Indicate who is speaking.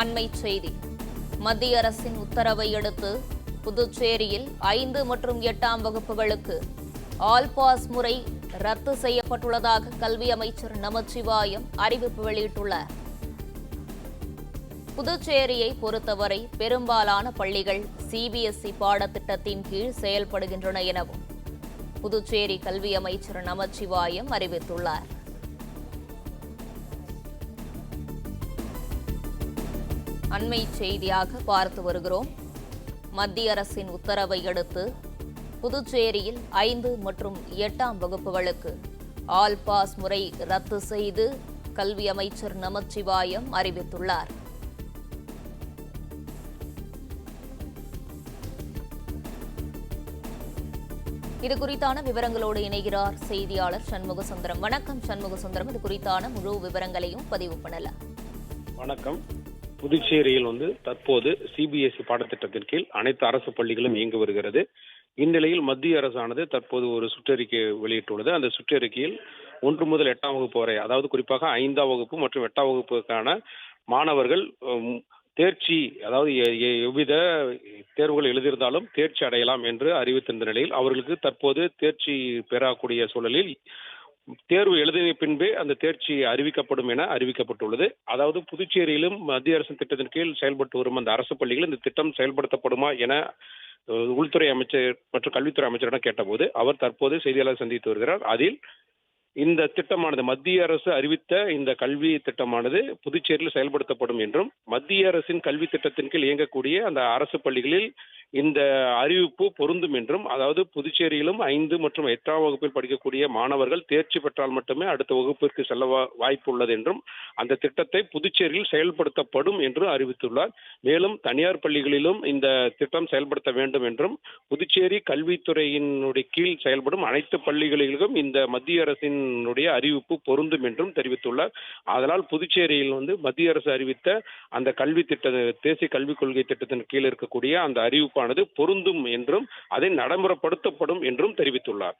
Speaker 1: அண்மைச் செய்தி. மத்திய அரசின் உத்தரவை அடுத்து புதுச்சேரியில் 5 மற்றும் 8ஆம் வகுப்புகளுக்கு ஆல் பாஸ் முறை ரத்து செய்யப்பட்டுள்ளதாக கல்வி அமைச்சர் நமச்சிவாயம் அறிவிப்பு வெளியிட்டுள்ளார். புதுச்சேரியை பொறுத்தவரை பெரும்பாலான பள்ளிகள் சிபிஎஸ்இ பாடத்திட்டத்தின் கீழ் செயல்படுகின்றன எனவும் புதுச்சேரி கல்வி அமைச்சர் நமச்சிவாயம் அறிவித்துள்ளார். அண்மை செய்தியாக பார்த்து வருகிறோம். மத்திய அரசின் உத்தரவை அடுத்து புதுச்சேரியில் 5 மற்றும் 8ஆம் வகுப்புகளுக்கு ஆல் பாஸ் முறை ரத்து செய்து கல்வி அமைச்சர் நமச்சிவாயம் அறிவித்துள்ளார். இது குறித்தான விவரங்களோடு இணைகிறார் செய்தியாளர் சண்முகசுந்தரம். வணக்கம் சண்முகசுந்தரம், இது குறித்தான முழு விவரங்களையும் பதிவு பண்ணலாம்.
Speaker 2: வணக்கம். புதுச்சேரியில் தற்போது சிபிஎஸ்இ பாடத்திட்டத்தின் கீழ் அனைத்து அரசு பள்ளிகளும் இயங்கி வருகிறது. இந்நிலையில் மத்திய அரசானது தற்போது ஒரு சுற்றறிக்கை வெளியிட்டுள்ளது. அந்த சுற்றறிக்கையில் 1 முதல் 8ஆம் வகுப்பு வரை, அதாவது குறிப்பாக 5ஆம் வகுப்பு மற்றும் 8ஆம் வகுப்புக்கான மாணவர்கள் தேர்ச்சி, அதாவது எவ்வித தேர்வுகள் எழுதியிருந்தாலும் தேர்ச்சி அடையலாம் என்று அறிவித்திருந்த நிலையில் அவர்களுக்கு தற்போது தேர்ச்சி பெறக்கூடிய சூழலில் தேர்வு எழுதிய பின்பே அந்த தேர்ச்சி அறிவிக்கப்படும் என அறிவிக்கப்பட்டுள்ளது. அதாவது புதுச்சேரியிலும் மத்திய அரசின் திட்டத்தின் கீழ் செயல்பட்டு வரும் அந்த அரசு பள்ளிகளில் இந்த திட்டம் செயல்படுத்தப்படுமா என உள்துறை அமைச்சர் மற்றும் கல்வித்துறை அமைச்சரிடம் கேட்டபோது அவர் தற்போது செய்தியாளர் சந்தித்து வருகிறார். அதில் இந்த திட்டமானது, மத்திய அரசு அறிவித்த இந்த கல்வி திட்டமானது புதுச்சேரியில் செயல்படுத்தப்படும் என்றும், மத்திய அரசின் கல்வி திட்டத்தின் கீழ் இயங்கக்கூடிய அந்த அரசு பள்ளிகளில் இந்த அறிவிப்பு பொருந்தும் என்றும், அதாவது புதுச்சேரியிலும் 5 மற்றும் 8ஆம் வகுப்பில் படிக்கக்கூடிய மாணவர்கள் தேர்ச்சி பெற்றால் மட்டுமே அடுத்த வகுப்பிற்கு செல்ல வாய்ப்பு உள்ளது என்றும், அந்த திட்டத்தை புதுச்சேரியில் செயல்படுத்தப்படும் என்று அறிவித்துள்ளார். மேலும் தனியார் பள்ளிகளிலும் இந்த திட்டம் செயல்படுத்த வேண்டும் என்றும், புதுச்சேரி கல்வித்துறையினுடைய கீழ் செயல்படும் அனைத்து பள்ளிகளிலும் இந்த மத்திய அரசின் அறிவிப்பு பொருந்தும் என்றும் தெரிவித்துள்ளார். அதனால் புதுச்சேரியில் மத்திய அரசு அறிவித்த அந்த கல்வி திட்ட, தேசிய கல்விக் கொள்கை திட்டத்தின் கீழ் இருக்கக்கூடிய அந்த அறிவிப்பானது பொருந்தும் என்றும் அதை நடைமுறைப்படுத்தப்படும் என்றும் தெரிவித்துள்ளார்.